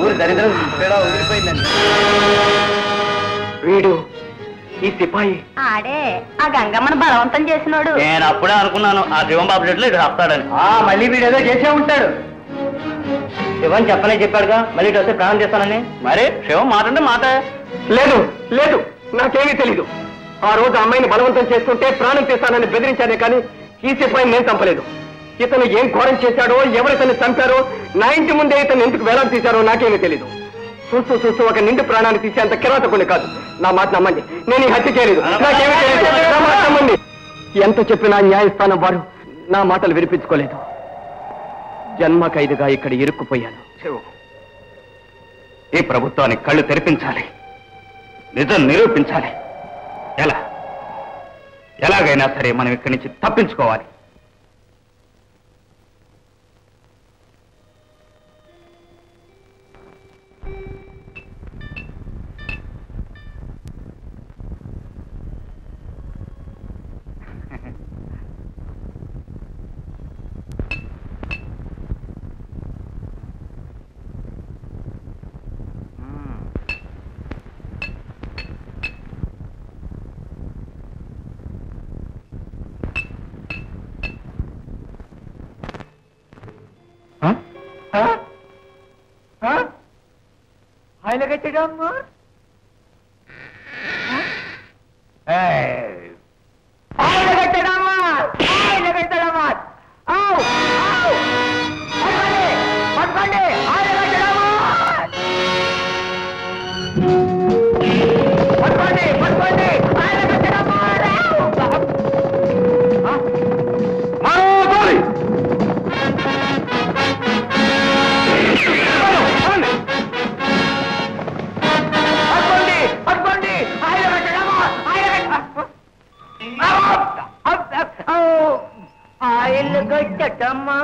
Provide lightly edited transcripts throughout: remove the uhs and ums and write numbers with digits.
ఊరి దరిద్రం వదిలిపోయిందండి. వీడు ఈ సిపాయి ఆడే ఆ గంగమ్మను బలవంతం చేసినాడు. నేను అప్పుడే అనుకున్నాను ఆ శివం బాబు చెట్లు ఇటు వస్తాడని. మళ్ళీ వీడు ఏదో చేసే ఉంటాడు. శివం చెప్పనే చెప్పాడుగా మళ్ళీ ఇటు వస్తే ప్రాణం చేస్తానని. మరి శివం మాట అంటే మాట. లేదు లేదు, నాకేమీ తెలీదు. ఆ రోజు అమ్మాయిని బలవంతం చేస్తుంటే ప్రాణం తీస్తానని బెదిరించానే కానీ ఈ సిపాయిని నేను చంపలేదు. ఇతను ఏం ఘోరం చేశాడో, ఎవరితను చంపారో, నా ఇంటి ముందే ఇతను ఎందుకు వేలాడు తీశారో నాకేమీ తెలీదు. చూస్తూ చూస్తూ ఒక నిండు ప్రాణాన్ని తీసేంత కిరాతకుని కాదు. నా మాట నమ్మండి, నేను ఈ హత్య చేయలేదు. నాకేమీ తెలియదు. నా మాట నమ్మండి. ఎంత చెప్పినా న్యాయస్థానం వారు నా మాటలు వినిపించుకోలేదు. జన్మ ఖైదుగా ఇక్కడ ఇరుక్కుపోయాను. ఈ ప్రభుత్వానికి కళ్ళు తెరిపించాలి, నిజం నిరూపించాలి. ఎలాగైనా సరే మనం ఇక్కడి నుంచి తప్పించుకోవాలి. ఆయన కట్టడమ్మా ఆయన కట్టడమ్మా ఆయన కట్టడమ్మా పట్టుకోండి ఆయన కట్టడమ్మా పట్టుకోండి పట్టుకోండి ఆయన కట్టడమ్మా ఆయన కట్టమ్మా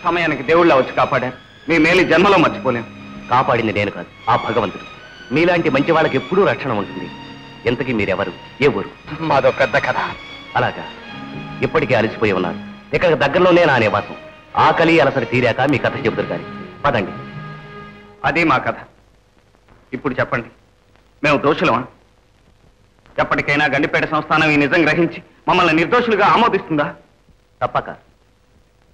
సమయానికి దేవుళ్ళ వచ్చి కాపాడారు. మీ మేలు జన్మలో మర్చిపోలేం. కాపాడింది నేను కాదు, ఆ భగవంతుడు. మీలాంటి మంచి వాళ్ళకి ఎప్పుడూ రక్షణ ఉంటుంది. ఎంతకీ మీరెవరు, ఏ ఊరు? మాదో పెద్ద కథ. అలాగా, ఇప్పటికే అలసిపోయి ఉన్నారు. ఇక్కడ దగ్గరలోనే నా నివాసం. ఆకలి అలసరి తీరాక మీ కథ చెబుతారు కానీ పదండి. అది మా కథ. ఇప్పుడు చెప్పండి, మేము దోషులమా? ఎప్పటికైనా గండిపేట సంస్థానం ఈ నిజం గ్రహించి మమ్మల్ని నిర్దోషులుగా ఆమోదిస్తుందా? తప్పక.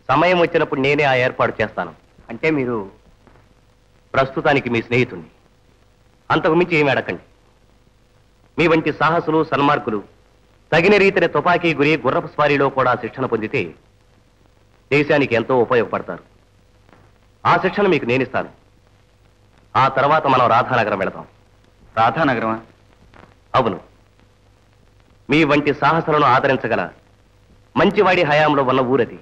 సమయం వచ్చినప్పుడు నేనే ఆ ఏర్పాటు చేస్తాను. అంటే మీరు ప్రస్తుతానికి మీ స్నేహితుణ్ణి. అంతకు మించి ఏమి అడగండి. మీ వంటి సాహసులు సన్మార్గులు తగిన రీతిని తుపాకీ గురి గుర్రపు స్వారీలో కూడా శిక్షణ పొందితే దేశానికి ఎంతో ఉపయోగపడతారు. ఆ శిక్షణ మీకు నేనిస్తాను. ఆ తర్వాత మనం రాధానగరం వెళతాం. రాధానగరమా? అవును. మీ వంటి సాహసులను ఆదరించగల మంచివాడి హయాంలో ఉన్న ఊరది.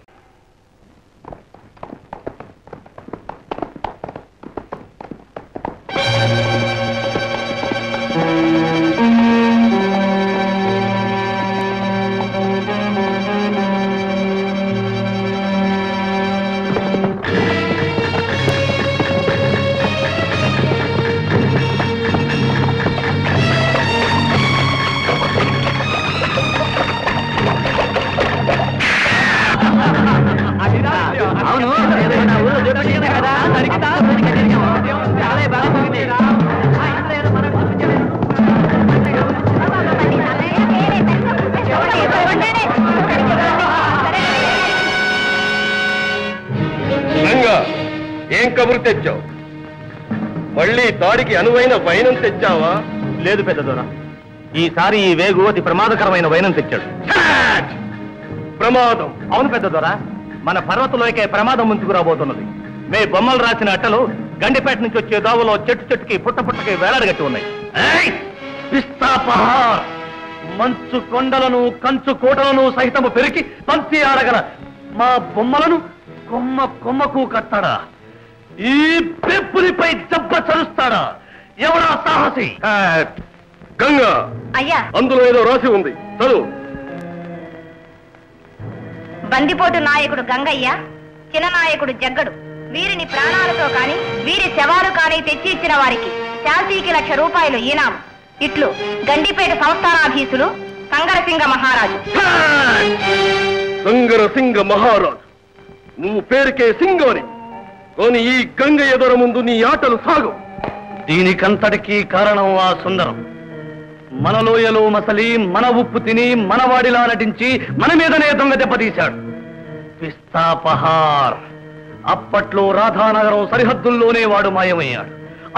ఏం కబురు తెచ్చావు? మళ్ళీ దాడికి అనువైన వైనం తెచ్చావా? లేదు పెద్దదొర, ఈసారి ఈ వేగు అతి ప్రమాదకరమైన వైనం తెచ్చాడు. ప్రమాదం? అవును పెద్దదొర, మన పర్వతంలోకే ప్రమాదం ముంచుకురాబోతున్నది. మే బొమ్మలు రాసిన అట్టలు గండిపేట నుంచి వచ్చే దోవలో చెట్టుకి పుట్టకి వేలాడగట్టి ఉన్నాయి. మంచు కొండలను కంచు కోటలను సహితము పెరిగి పంచి ఆడగల మా బొమ్మలను కొమ్మకు కట్టాడా? ఈ పెప్పులపై దెబ్బ చరుస్తాడా? ఎవడా సాహసి? గంగా, అయ్యా, అందులో ఏదో రాసి ఉంది, చదువు. బందిపోటు నాయకుడు గంగయ్య, చిన్న నాయకుడు జగ్గడు వీరిని ప్రాణాలతో కాని వీరి శవాలు కాని తెచ్చి ఇచ్చిన వారికి శాంతికి 1,00,000 రూపాయలు ఈనాం. ఇట్లు గండిపేట సంస్థానాధీశులు సంగరసింగ మహారాజు. సంగరసింగ మహారాజు, నువ్వు పేరుకే సింగోని, కానీ ఈ గంగ ఎదుర ముందు నీ ఆటలు సాగు. దీనికంతటికీ కారణం ఆ సుందరం. మన లోయలో మసలి మన ఉప్పు తిని మనవాడిలా నటించి మన మీదనే దొంగ దెబ్బతీశాడు. పిస్తాపహార్. అప్పట్లో రాధానగరం సరిహద్దుల్లోనే వాడు మాయమయ్యాడు.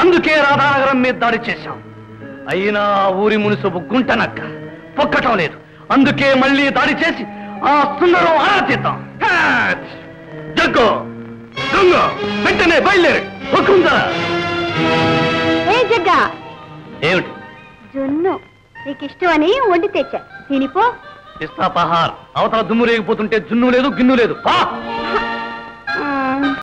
అందుకే రాధానగరం మీద దాడి చేశాం. అయినా ఊరి మునుసుపు గుంటనక్క పొక్కటం లేదు. అందుకే మళ్ళీ దాడి చేసి ఆ సుందరం ఆరాధిద్దాం. జగ్గో, గంగా, వెంటనే బయలుదేరి. జగ్గా, ఏమిటి? జున్ను నీకు ఇష్టమని వండి తెచ్చా, తినిపో. పిస్తాపహార్. అవతల దుమ్ము రేగిపోతుంటే జున్ను లేదు గిన్ను లేదు.